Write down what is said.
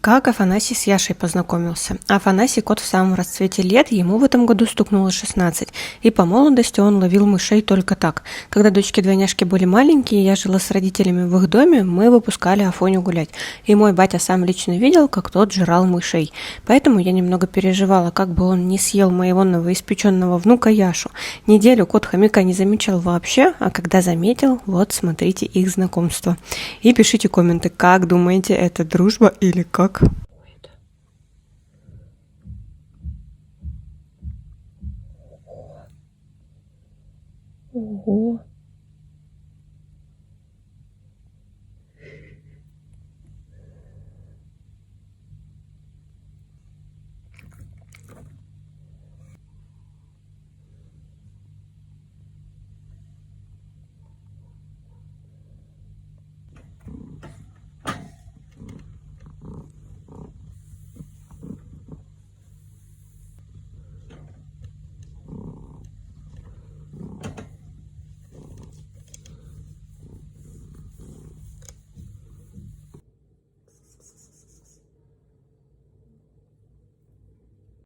Как Афанасий с Яшей познакомился? Афанасий кот в самом расцвете лет, ему в этом году стукнуло 16, и по молодости он ловил мышей только так. Когда дочки-двойняшки были маленькие, я жила с родителями в их доме, мы выпускали Афоню гулять, и мой батя сам лично видел, как тот жрал мышей. Поэтому я немного переживала, как бы он не съел моего новоиспеченного внука Яшу. Неделю кот хомяка не замечал вообще, а когда заметил, вот смотрите их знакомство. И пишите комменты, как думаете, это дружба или как? Ого.